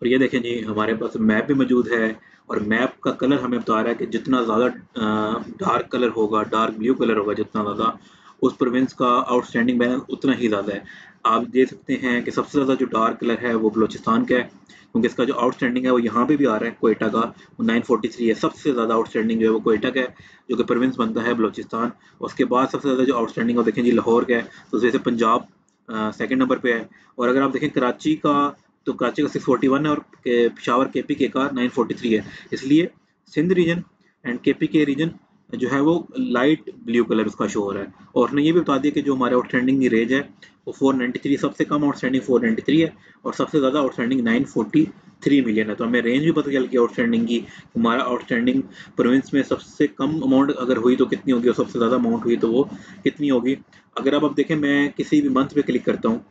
और ये देखें जी हमारे पास मैप भी मौजूद है और मैप का कलर हमें बता रहा है कि जितना ज़्यादा डार्क कलर होगा, डार्क ब्लू कलर होगा जितना ज़्यादा, उस प्रोविंस का आउटस्टैंडिंग बैलेंस उतना ही ज़्यादा है। आप देख सकते हैं कि सबसे ज़्यादा जो डार्क कलर है वो बलूचिस्तान का है, क्योंकि इसका जो आउटस्टैंडिंग है वो यहाँ पे भी आ रहा है क्वेटा का, वो 943 है। सबसे ज़्यादा आउटस्टैंडिंग जो है वो क्वेटा का है, जो कि प्रोविंस बनता है बलूचिस्तान। उसके बाद सबसे ज़्यादा जो आउटस्टैंडिंग है वो देखें जी लाहौर का है, तो उस वजह से पंजाब सेकंड नंबर पे है। और अगर आप देखें कराची का, तो कराची का 641 है और पेशावर केपीके का 943 है। इसलिए Sindh region and KPK region जो है वो लाइट ब्लू कलर उसका शो हो रहा है। और उसने ये भी बता दिया कि जो हमारे आउटस्टैंडिंग की रेंज है वो 493, सबसे कम आउटस्टैंडिंग 493 है और सबसे ज़्यादा आउटस्टैंडिंग 943 मिलियन है। तो हमें रेंज भी पता चल गई आउटस्टैंडिंग की, हमारा आउटस्टैंडिंग प्रोविंस में सबसे कम अमाउंट अगर हुई तो कितनी होगी और सबसे ज़्यादा अमाउंट हुई तो वो कितनी होगी। अगर आप अब देखें, मैं किसी भी मंथ पे क्लिक करता हूँ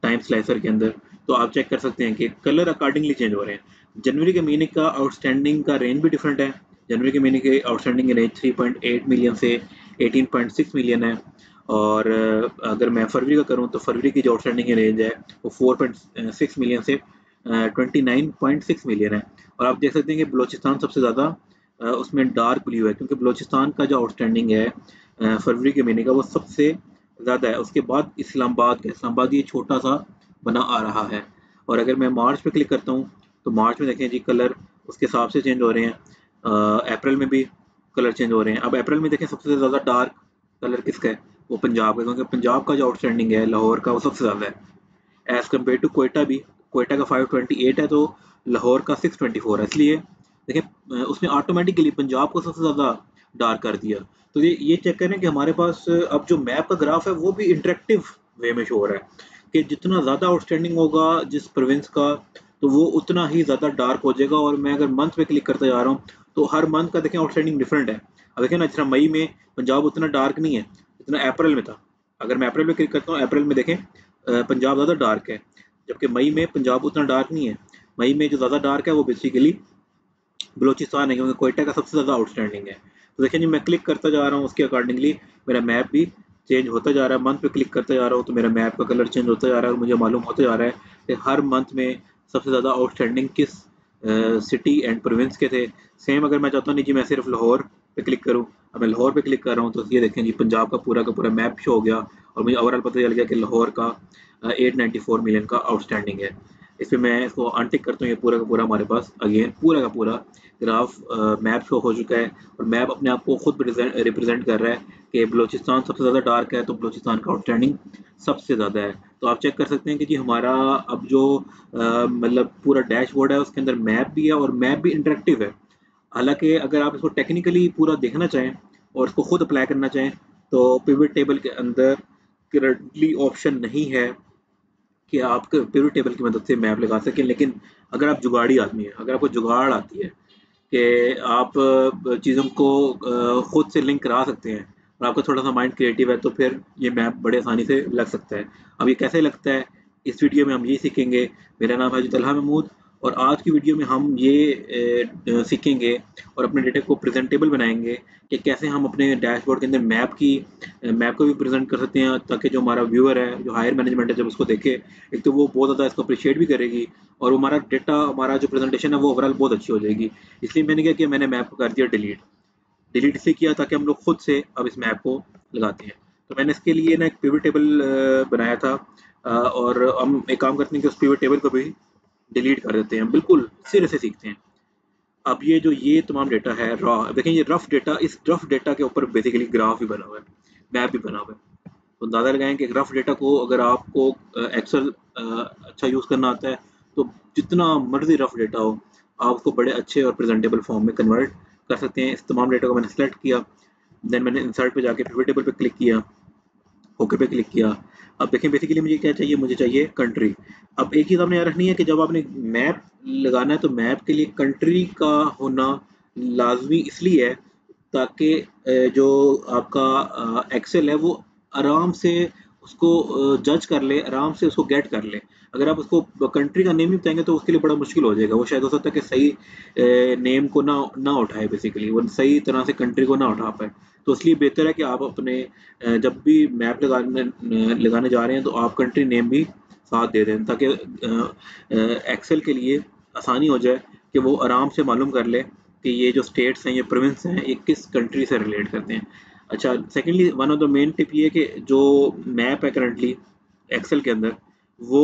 टाइम स्लाइसर के अंदर, तो आप चेक कर सकते हैं कि कलर अकॉर्डिंगली चेंज हो रहे हैं। जनवरी के महीने का आउटस्टैंडिंग का रेंज भी डिफरेंट है। जनवरी के महीने के आउटस्टैंडिंग रेंज 3.8 मिलियन से 18.6 मिलियन है। और अगर मैं फरवरी का करूं तो फरवरी की जो आउटस्टैंडिंग रेंज है वो 4.6 मिलियन से 29.6 मिलियन है। और आप देख सकते हैं कि बलूचिस्तान सबसे ज़्यादा उसमें डार्क ब्लू है, क्योंकि बलूचिस्तान का जो आउटस्टैंडिंग है फरवरी के महीने का वो सबसे ज़्यादा है। उसके बाद इस्लामाबाद ये छोटा सा बना आ रहा है। और अगर मैं मार्च पे क्लिक करता हूँ तो मार्च में देखें जी कलर उसके हिसाब से चेंज हो रहे हैं। अप्रैल में भी कलर चेंज हो रहे हैं। अब अप्रैल में देखें सबसे ज़्यादा डार्क कलर किसका है, वो पंजाब का, क्योंकि पंजाब का जो आउटस्टैंडिंग है लाहौर का वो सबसे ज़्यादा है एज़ कम्पेयर टू कोयटा भी। कोयटा का 528 है तो लाहौर का 624 है। इसलिए देखें उसने ऑटोमेटिकली पंजाब को सबसे ज़्यादा डार्क कर दिया। तो ये चेक करें कि हमारे पास अब जो मैप का ग्राफ है वो भी इंटरेक्टिव वे में शो हो रहा है कि जितना ज़्यादा आउटस्टैंडिंग होगा जिस प्रोविंस का, तो वो उतना ही ज़्यादा डार्क हो जाएगा। और मैं अगर मंथ पे क्लिक करता जा रहा हूँ तो हर मंथ का देखें आउटस्टैंडिंग डिफरेंट है। अब देखें ना, जैसे मई में पंजाब उतना डार्क नहीं है जितना अप्रैल में था। अगर मैं अप्रैल में क्लिक करता हूँ, अप्रैल में देखें पंजाब ज़्यादा डार्क है, जबकि मई में पंजाब उतना डार्क नहीं है। मई में जो ज़्यादा डार्क है वो बेसिकली बलूचिस्तान है, क्योंकि कोयटा का सबसे ज़्यादा आउटस्टैंडिंग है। तो देखिए जी मैं क्लिक करता जा रहा हूँ, उसके अकॉर्डिंगली मेरा मैप भी चेंज होता जा रहा है। मंथ पे क्लिक करता जा रहा हूँ तो मेरा मैप का कलर चेंज होता जा रहा है और मुझे मालूम होता जा रहा है कि हर मंथ में सबसे ज़्यादा आउटस्टैंडिंग किस सिटी एंड प्रोविंस के थे। सेम अगर मैं चाहता हूँ नहीं जी मैं सिर्फ लाहौर पे क्लिक करूँ, अब मैं लाहौर पे क्लिक कर रहा हूँ तो ये देखें जी पंजाब का पूरा मैप शो हो गया और मुझे ओवरऑल पता चल गया कि लाहौर का 894 मिलियन का आउटस्टैंडिंग है। इस पर मैं इसको अनटिक करता हूँ, ये पूरा का पूरा हमारे पास अगेन पूरा का पूरा ग्राफ मैप शो हो चुका है और मैप अपने आप को खुद रिप्रेजेंट कर रहा है कि बलूचिस्तान सबसे ज़्यादा डार्क है तो बलूचिस्तान का आउटस्टैंडिंग सबसे ज़्यादा है। तो आप चेक कर सकते हैं कि जी हमारा अब जो मतलब पूरा डैशबोर्ड है उसके अंदर मैप भी है और मैप भी इंटरेक्टिव है। हालांकि अगर आप इसको टेक्निकली पूरा देखना चाहें और इसको खुद अप्लाई करना चाहें तो पिवट टेबल के अंदर करंटली ऑप्शन नहीं है कि आप पिवट टेबल की मदद से मैप लगा सकें। लेकिन अगर आप जुगाड़ी आदमी हैं, अगर आपको जुगाड़ आती है कि आप चीज़ों को खुद से लिंक करा सकते हैं और आपका थोड़ा सा माइंड क्रिएटिव है तो फिर ये मैप बड़े आसानी से लग सकता है। अब ये कैसे लगता है इस वीडियो में हम ये सीखेंगे। मेरा नाम है जी तलहा महमूद और आज की वीडियो में हम ये सीखेंगे और अपने डेटा को प्रेजेंटेबल बनाएंगे कि कैसे हम अपने डैशबोर्ड के अंदर मैप को भी प्रेजेंट कर सकते हैं, ताकि जो हमारा व्यूअर है, जो हायर मैनेजमेंट है, जब उसको देखे एक तो वो बहुत ज़्यादा इसको अप्रिशिएट भी करेगी और वो हमारा डेटा, हमारा जो प्रेजेंटेशन है वो ओवरऑल बहुत अच्छी हो जाएगी। इसलिए मैंने क्या किया, मैंने मैप को कर दिया डिलीट। डिलीट इसलिए किया ताकि हम लोग खुद से अब इस मैप को लगाते हैं। तो मैंने इसके लिए ना एक पिवट टेबल बनाया था और हम एक काम करते हैं कि उस पिवट टेबल को भी डिलीट कर देते हैं, बिल्कुल सिरे से सीखते हैं। अब ये तमाम डेटा है रॉ, देखें ये रफ डेटा, इस रफ डेटा के ऊपर बेसिकली ग्राफ भी बना हुआ है, मैप भी बना हुआ है। तो अंदाज़ा लगाएं कि रफ डेटा को अगर आपको एक्सेल अच्छा यूज़ करना आता है तो जितना मर्जी रफ डेटा हो आप उसको बड़े अच्छे और प्रेजेंटेबल फॉर्म में कन्वर्ट कर सकते हैं। इस तमाम डेटा को मैंने सेलेक्ट किया, देन मैंने इंसर्ट पे जाके पिवट टेबल पे क्लिक किया, ओके पे क्लिक किया। अब देखें बेसिकली मुझे क्या चाहिए, मुझे चाहिए कंट्री। अब एक चीज़ आपने याद रखनी है कि जब आपने मैप लगाना है तो मैप के लिए कंट्री का होना लाजमी इसलिए है ताकि जो आपका एक्सेल है वो आराम से उसको जज कर ले, आराम से उसको गेट कर ले। अगर आप उसको कंट्री का नेम ही बताएंगे तो उसके लिए बड़ा मुश्किल हो जाएगा। वो शायद हो सकता है कि सही नेम को ना ना उठाए, बेसिकली वो सही तरह से कंट्री को ना उठा पाए। तो इसलिए बेहतर है कि आप अपने जब भी मैप लगाने जा रहे हैं तो आप कंट्री नेम भी साथ दे दें, ताकि एक्सेल के लिए आसानी हो जाए कि वो आराम से मालूम कर ले कि ये जो स्टेट्स हैं, ये प्रोविंस हैं, ये किस कंट्री से रिलेट करते हैं। अच्छा, secondly one of the main tip ये है कि जो मैप है करंटली एक्सेल के अंदर, वो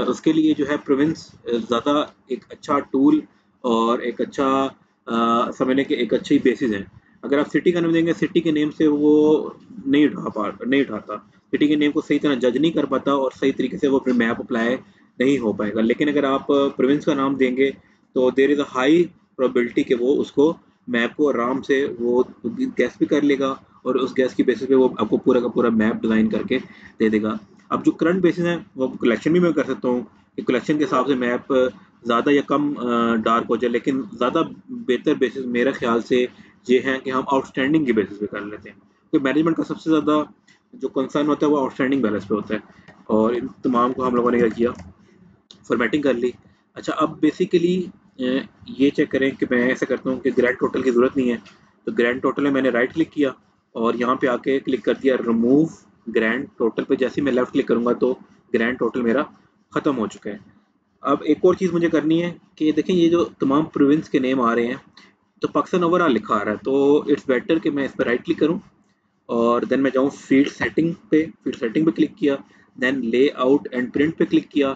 उसके लिए जो है प्रोविंस ज़्यादा एक अच्छा टूल और एक अच्छा समझने के एक अच्छी बेसिस है। अगर आप सिटी का नाम देंगे, सिटी के नेम से वो नहीं उठाता, सिटी के नेम को सही तरह जज नहीं कर पाता और सही तरीके से वो अपने मैप अप्लाई नहीं हो पाएगा। लेकिन अगर आप प्रोविंस का नाम देंगे तो there is a high probability कि वो उसको मैप को आराम से वो गैस भी कर लेगा और उस गैस की बेसिस पे वो आपको पूरा का पूरा मैप डिज़ाइन करके दे देगा। अब जो करंट बेसिस है वो कलेक्शन भी मैं कर सकता हूँ कि कलेक्शन के हिसाब से मैप ज़्यादा या कम डार्क हो जाए, लेकिन ज़्यादा बेहतर बेसिस मेरा ख्याल से ये है कि हम आउटस्टैंडिंग के बेसिस पे कर लेते हैं, क्योंकि मैनेजमेंट का सबसे ज़्यादा जो कंसर्न होता है वो आउटस्टैंडिंग बैलेंस पे होता है। और इन तमाम को हम लोगों ने क्या किया, फॉर्मेटिंग कर ली। अच्छा, अब बेसिकली ये चेक करें कि मैं ऐसा करता हूँ कि ग्रैंड टोटल की ज़रूरत नहीं है, तो ग्रैंड टोटल में मैंने राइट क्लिक किया और यहाँ पे आके क्लिक कर दिया रिमूव ग्रैंड टोटल पे। जैसे ही मैं लेफ्ट क्लिक करूँगा तो ग्रैंड टोटल मेरा ख़त्म हो चुका है। अब एक और चीज़ मुझे करनी है कि देखें ये जो तमाम प्रोविंस के नेम आ रहे हैं तो पाकिस्तान ओवरऑल लिखा आ रहा है, तो इट्स बेटर कि मैं इस पर राइट क्लिक करूँ और देन मैं जाऊँ फील्ड सेटिंग पे क्लिक किया, देन लेआउट एंड प्रिंट पे क्लिक किया,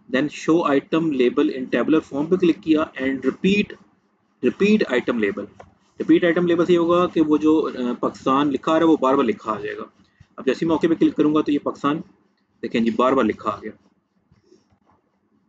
then show item label in tabular form पे क्लिक किया and repeat item label. Repeat item label से ये होगा कि वो जो पाकिस्तान लिखा आ रहा है वो बार बार लिखा आ जाएगा। अब जैसे ही मौके पे क्लिक करूंगा तो ये पाकिस्तान देखें जी बार बार लिखा आ गया,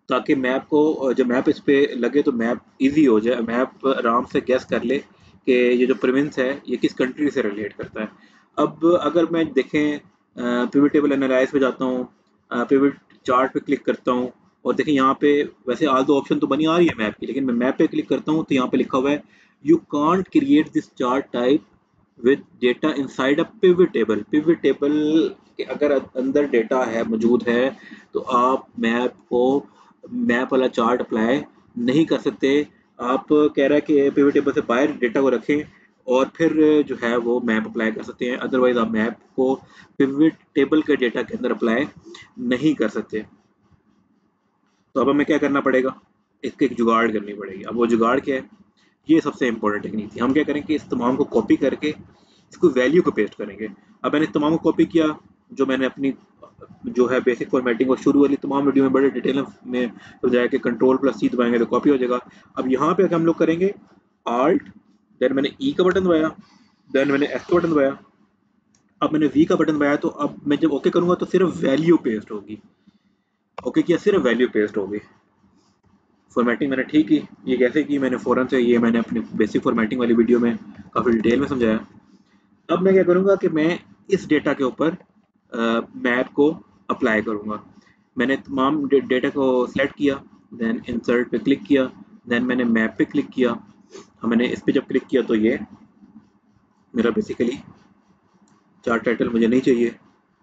ताकि मैप को जब मैप इस पे लगे तो मैप इजी हो जाए, मैप आराम से गैस कर ले कि ये जो प्रोविंस है ये किस कंट्री से रिलेट करता है। अब अगर मैं देखें पिवट टेबल एनालाइज पे जाता हूँ, पिवट चार्ट पे क्लिक करता हूँ और देखें यहाँ पे वैसे आल दो ऑप्शन तो बनी आ रही है मैप की, लेकिन मैं मैप पे क्लिक करता हूँ तो यहाँ पे लिखा हुआ है you can't create this chart type with data inside a pivot table. Pivot table के अगर अंदर डेटा है मौजूद है तो आप मैप वाला चार्ट अप्लाई नहीं कर सकते। आप कह रहा है कि पिवट टेबल से बाहर डेटा को रखें और फिर जो है वो मैप अप्लाई कर सकते हैं, अदरवाइज आप मैप को पिवट टेबल के डेटा के अंदर अप्लाई नहीं कर सकते। तो अब हमें क्या करना पड़ेगा, इसके एक जुगाड़ करनी पड़ेगी। अब वो जुगाड़ क्या है, ये सबसे इंपॉर्टेंट टेक्निक थी। हम क्या करेंगे, इस तमाम को कॉपी करके इसको वैल्यू को पेस्ट करेंगे। अब मैंने इस तमाम को कॉपी किया, जो मैंने अपनी जो है बेसिक फॉर्मेटिंग और शुरू वाली तमाम वीडियो में बड़े डिटेल में तो जाके Ctrl+C दबाएंगे तो कॉपी हो जाएगा। अब यहाँ पे हम लोग करेंगे आल्ट, देन मैंने ई का बटन दबाया, देन मैंने एस का बटन दबाया, अब मैंने वी का बटन दबाया। तो अब मैं जब ओके करूंगा तो सिर्फ वैल्यू पेस्ट होगी। ओके किया, सिर्फ वैल्यू पेस्ट होगी। फॉर्मेटिंग मैंने ठीक की। ये कैसे की मैंने फ़ौरन से, ये मैंने अपनी बेसिक फॉर्मेटिंग वाली वीडियो में काफ़ी डिटेल में समझाया। अब मैं क्या करूँगा कि मैं इस डेटा के ऊपर मैप को अप्लाई करूँगा। मैंने तमाम डेटा को सिलेक्ट किया, देन इंसर्ट पे क्लिक किया, देन मैंने मैप पे क्लिक किया। मैंने इस पे जब क्लिक किया तो ये मेरा बेसिकली चार्ट टाइटल मुझे नहीं चाहिए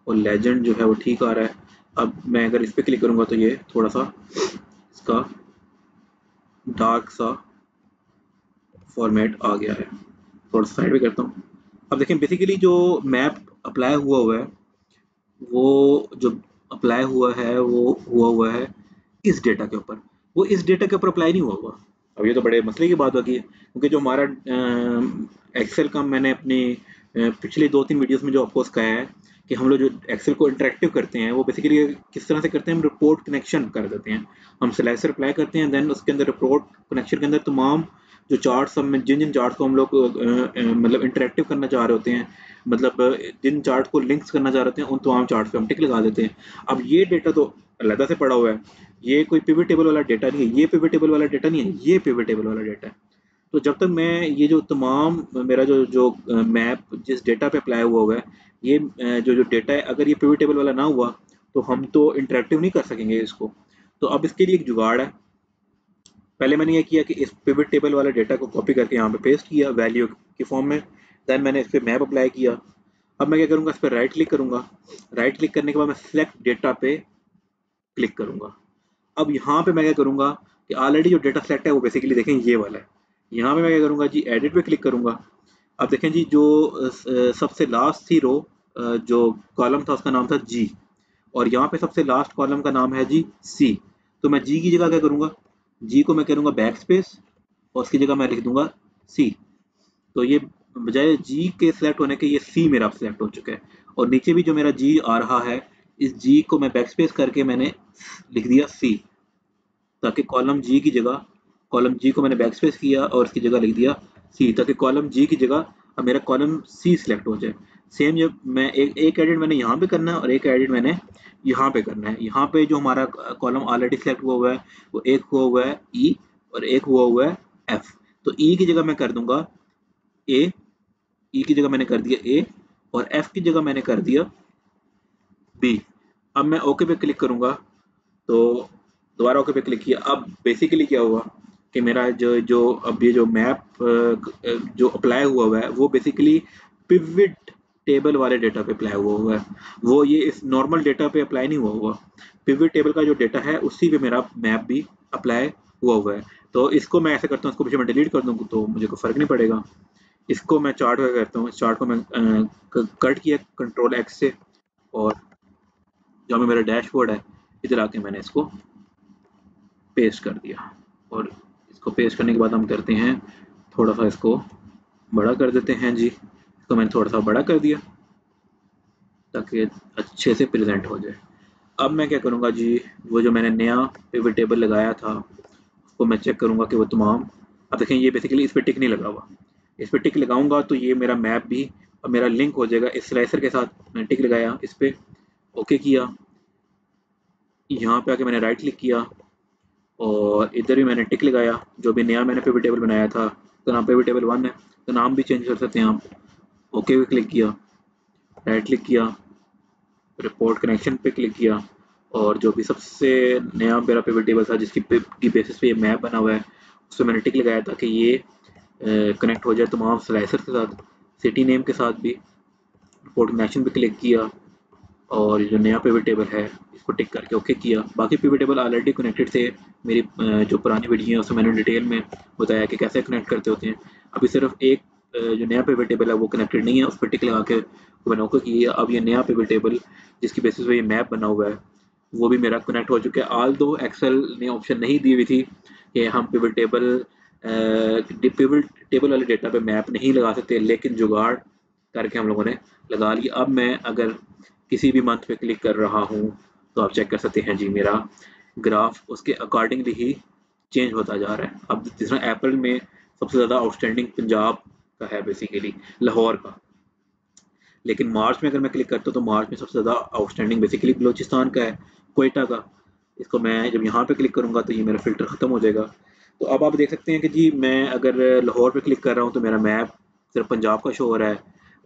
और लेजेंड जो है वो ठीक आ रहा है। अब मैं अगर इस पे क्लिक करूँगा तो ये थोड़ा सा इसका डार्क सा फॉर्मेट आ गया है। थोड़ा साइड में करता हूँ। अब देखें बेसिकली जो मैप अप्लाई हुआ है वो जो अप्लाई हुआ है इस डेटा के ऊपर, वो इस डेटा के ऊपर अप्लाई नहीं हुआ। अब ये तो बड़े मसले की बात होगी, क्योंकि जो हमारा एक्सेल का मैंने अपनी पिछली 2-3 वीडियोस में जो आपको सिखाया है कि हम लोग जो एक्सेल को इंटरेक्टिव करते हैं वो बेसिकली किस तरह से करते हैं, हम रिपोर्ट कनेक्शन कर देते हैं। हम स्लाइसर अप्लाई करते हैं, देन उसके अंदर रिपोर्ट कनेक्शन के अंदर तमाम जो चार्ट्स हम जिन चार्ट्स को हम लोग मतलब इंटरेक्टिव करना चाह रहे होते हैं, मतलब जिन चार्ट को लिंक्स करना चाह रहे हैं उन तमाम चार्ट्स पे हम टिक लगा देते हैं। अब ये डेटा तो अलग से पड़ा हुआ है, ये कोई पिवट टेबल वाला डेटा नहीं है, ये पिवट टेबल वाला डेटा नहीं है, ये पिवट टेबल वाला डेटा है। तो जब तक मैं ये जो तमाम मेरा जो जो मैप जिस डेटा पे अप्लाई हुआ है, ये जो डेटा है अगर ये पिवट टेबल वाला ना हुआ तो हम तो इंटरेक्टिव नहीं कर सकेंगे इसको। तो अब इसके लिए एक जुगाड़ है। पहले मैंने ये किया कि इस पिवट टेबल वाले डेटा को कॉपी करके यहाँ पे पेस्ट किया वैल्यू के फॉर्म में, देन मैंने इस पर मैप अप्लाई किया। अब मैं क्या करूँगा, इस पर राइट क्लिक करूँगा, राइट क्लिक करने के बाद मैं सिलेक्ट डेटा पे क्लिक करूँगा। अब यहाँ पे मैं क्या करूँगा कि ऑलरेडी जो डेटा सेलेक्ट है वो बेसिकली देखें ये वाला है। यहाँ पे मैं क्या करूँगा जी, एडिट पे क्लिक करूँगा। अब देखें जी जो सबसे लास्ट थी रो, जो कॉलम था उसका नाम था जी, और यहाँ पे सबसे लास्ट कॉलम का नाम है जी सी। तो मैं जी की जगह क्या करूँगा, जी को मैं करूँगा बैक स्पेस और उसकी जगह मैं लिख दूंगा सी। तो ये बजाय जी के सिलेक्ट होने के ये सी मेरा सिलेक्ट हो चुका है। और नीचे भी जो मेरा जी आ रहा है, इस जी को मैं बैक स्पेस करके मैंने लिख दिया सी, ताकि कॉलम जी की जगह, कॉलम जी को मैंने बैक स्पेस किया और इसकी जगह लिख दिया सी, ताकि कॉलम जी की जगह अब मेरा कॉलम सी सिलेक्ट हो जाए। सेम जब मैं एक एडिट मैंने यहाँ पे करना है और एक एडिट मैंने यहाँ पे करना है। यहाँ पे जो हमारा कॉलम ऑलरेडी सिलेक्ट हुआ है वो एक हुआ है ई और एक हुआ है एफ। तो ई की जगह मैं कर दूंगा ए, ई की जगह मैंने कर दिया ए और एफ की जगह मैंने कर दिया बी। अब मैं ओके पे क्लिक करूंगा तो दोबारा ओके पे क्लिक किया। अब बेसिकली क्या हुआ कि मेरा जो जो अब ये जो मैप जो अप्लाई हुआ है वो बेसिकली पिवट टेबल वाले डेटा पे अप्लाई हुआ है। वो ये इस नॉर्मल डेटा पे अप्लाई नहीं हुआ। पिवट टेबल का जो डेटा है उसी पे मेरा मैप भी अप्लाई हुआ है। तो इसको मैं ऐसे करता हूँ, इसको पीछे मैं डिलीट कर दूँ तो मुझे कोई फर्क नहीं पड़ेगा। इसको मैं चार्ट में करता हूँ, इस चार्ट को मैं कट किया कंट्रोल एक्स से और जहाँ पे मेरा डैशबोर्ड है इधर आके मैंने इसको पेस्ट कर दिया। और इसको पेस्ट करने के बाद हम करते हैं थोड़ा सा इसको बड़ा कर देते हैं जी। इसको मैंने थोड़ा सा बड़ा कर दिया ताकि अच्छे से प्रेजेंट हो जाए। अब मैं क्या करूँगा जी, वो जो मैंने नया पिवट टेबल लगाया था उसको मैं चेक करूँगा कि वो तमाम, अब देखें ये बेसिकली इस पर टिक नहीं लगा हुआ। इस पर टिक लगाऊंगा तो ये मेरा मैप भी और मेरा लिंक हो जाएगा इस स्लाइसर के साथ। मैंने टिक लगाया, इस पर ओके किया, यहाँ पे आके मैंने राइट क्लिक किया और इधर भी मैंने टिक लगाया। जो भी नया मैंने पिवट टेबल बनाया था तो नाम पिवट टेबल 1 है, तो नाम भी चेंज कर सकते हैं आप। ओके पे क्लिक किया, राइट क्लिक किया, रिपोर्ट कनेक्शन पे क्लिक किया और जो भी सबसे नया मेरा पिवट टेबल था जिसकी बेसिस पे ये मैप बना हुआ है उस पर मैंने टिक लगाया ताकि ये कनेक्ट हो जाए तमाम स्लाइसर के साथ, सिटी नेम के साथ भी। रिपोर्ट कनेक्शन पे क्लिक किया और जो नया पिवट टेबल है इसको टिक करके ओके किया। बाकी पिवट टेबल ऑलरेडी कनेक्टेड थे, मेरी जो पुरानी वीडियो है उसमें मैंने डिटेल में बताया कि कैसे कनेक्ट करते होते हैं। अभी सिर्फ एक जो नया पिवट टेबल है वो कनेक्टेड नहीं है, उस पर टिक लगा के मैंने ओके किया। अब ये नया पिवट टेबल जिसकी बेसिस पे ये मैप बना हुआ है वो भी मेरा कनेक्ट हो चुका है। ऑल दो एक्सेल ने ऑप्शन नहीं दी हुई थी कि हम पिवट टेबल वाले डेटा पे मैप नहीं लगा सकते, लेकिन जुगाड़ करके हम लोगों ने लगा लिया। अब मैं अगर किसी भी मंथ पे क्लिक कर रहा हूँ तो आप चेक कर सकते हैं जी मेरा ग्राफ उसके अकॉर्डिंगली ही चेंज होता जा रहा है। अब जिस तरह अप्रैल में सबसे ज़्यादा आउटस्टैंडिंग पंजाब का है, बेसिकली लाहौर का, लेकिन मार्च में अगर मैं क्लिक करता हूँ तो मार्च में सबसे ज़्यादा आउटस्टैंडिंग बेसिकली बलोचिस्तान का है, कोयटा का। इसको मैं जब यहाँ पे क्लिक करूँगा तो ये मेरा फ़िल्टर ख़त्म हो जाएगा। तो अब आप देख सकते हैं कि जी मैं अगर लाहौर पे क्लिक कर रहा हूँ तो मेरा मैप सिर्फ पंजाब का शो हो रहा है।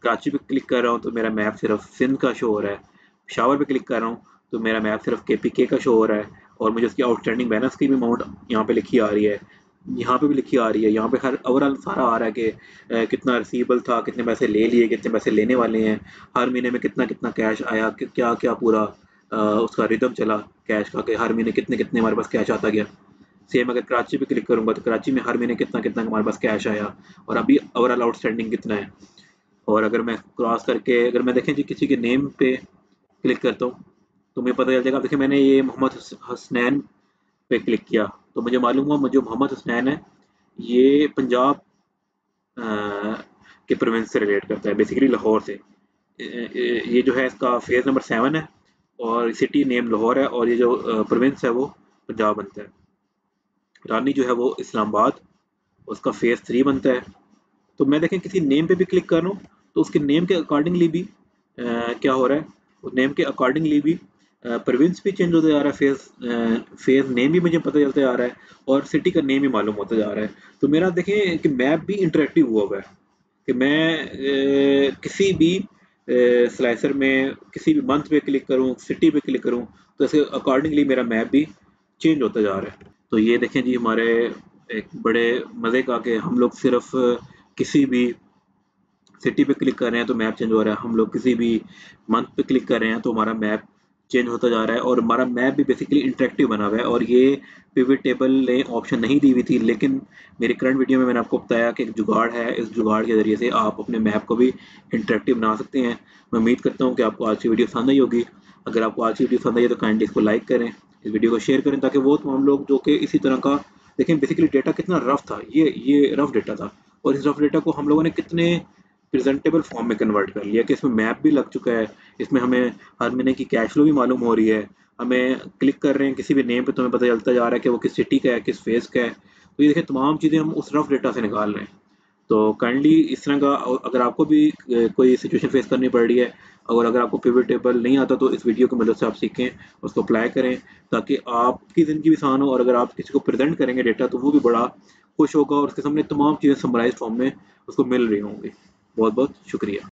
कराची पे क्लिक कर रहा हूँ तो मेरा मैप सिर्फ सिंध का शो हो रहा है। पेशावर पे क्लिक कर रहा हूँ तो मेरा मैप सिर्फ KPK का शो हो रहा है और मुझे उसकी आउटस्टैंडिंग बैलेंस की भी अमाउंट यहाँ पे लिखी आ रही है, यहाँ पे भी लिखी आ रही है। यहाँ पे हर ओवरऑल सारा आ रहा है कि कितना रिसीवेबल था, कितने पैसे ले लिए, कितने पैसे लेने वाले हैं, हर महीने में कितना कितना कैश आया, क्या क्या पूरा उसका रिदम चला कैश का, कि हर महीने कितने कितने हमारे पास कैश आता गया। सेम अगर कराची पे क्लिक करूंगा तो कराची में हर महीने कितना कितना हमारे पास कैश आया और अभी ओवरऑल आउटस्टैंडिंग कितना है। और अगर मैं क्रॉस करके अगर मैं देखें जी किसी के नेम पे क्लिक करता हूँ तो मुझे पता चल जाएगा। देखिए मैंने ये मोहम्मद हसनैन पे क्लिक किया तो मुझे मालूम हुआ मुझे मोहम्मद हसनैन है ये पंजाब के प्रोविंस से रिलेट करता है, बेसिकली लाहौर से। ये जो है इसका फेज नंबर 7 है और सिटी नेम लाहौर है और ये जो प्रोविंस है वो पंजाब बनता है। रानी जो है वो इस्लामाबाद, उसका फेज 3 बनता है। तो मैं देखें किसी नेम पे भी क्लिक कर रहा हूँ तो उसके नेम के अकॉर्डिंगली भी क्या हो रहा है, उस नेम के अकॉर्डिंगली भी प्रोविंस भी चेंज होता जा रहा है, फेज नेम भी मुझे पता चलता जा रहा है और सिटी का नेम भी मालूम होता जा रहा है। तो मेरा देखें कि मैप भी इंटरेक्टिव हुआ है कि मैं किसी भी स्लाइसर में किसी भी मंथ पे क्लिक करूं, सिटी पे क्लिक करूं तो इसके अकॉर्डिंगली मेरा मैप भी चेंज होता जा रहा है। तो ये देखें जी हमारे एक बड़े मज़े का कि हम लोग सिर्फ किसी भी सिटी पे क्लिक कर रहे हैं तो मैप चेंज हो रहा है, हम लोग किसी भी मंथ पे क्लिक कर रहे हैं तो हमारा मैप चेंज होता जा रहा है और हमारा मैप भी बेसिकली इंटरेक्टिव बना हुआ है। और ये पिवट टेबल ने ऑप्शन नहीं दी हुई थी, लेकिन मेरी करंट वीडियो में मैंने आपको बताया कि एक जुगाड़ है, इस जुगाड़ के ज़रिए से आप अपने मैप को भी इंटरेक्टिव बना सकते हैं। मैं उम्मीद करता हूँ कि आपको आज की वीडियो पसंद आई होगी। अगर आपको आज की वीडियो पसंद आई है तो काइंडली इसको लाइक करें इस वीडियो को शेयर करें ताकि वो तमाम लोग जो कि इसी तरह का देखें। बेसिकली डेटा कितना रफ था, ये रफ डेटा था, और इस रफ डेटा को हम लोगों ने कितने प्रेजेंटेबल फॉर्म में कन्वर्ट कर लिया कि इसमें मैप भी लग चुका है, इसमें हमें हर महीने की कैश फ्लो भी मालूम हो रही है, हमें क्लिक कर रहे हैं किसी भी नेम पे तो हमें पता चलता जा रहा है कि वो किस सिटी का है, किस फेज का है। तो ये देखिए तमाम चीज़ें हम उस रफ डेटा से निकाल रहे हैं। तो काइंडली इस तरह का अगर आपको भी कोई सिचुएशन फेस करनी पड़ रही है, और अगर आपको पिवट टेबल नहीं आता तो इस वीडियो की मदद से आप सीखें, उसको अप्लाई करें ताकि आपकी ज़िंदगी भी आसान हो, और अगर आप किसी को प्रेजेंट करेंगे डेटा तो वो भी बड़ा खुश होगा और उसके सामने तमाम चीज़ें समराइज फॉर्म में उसको मिल रही होंगी। बहुत बहुत शुक्रिया।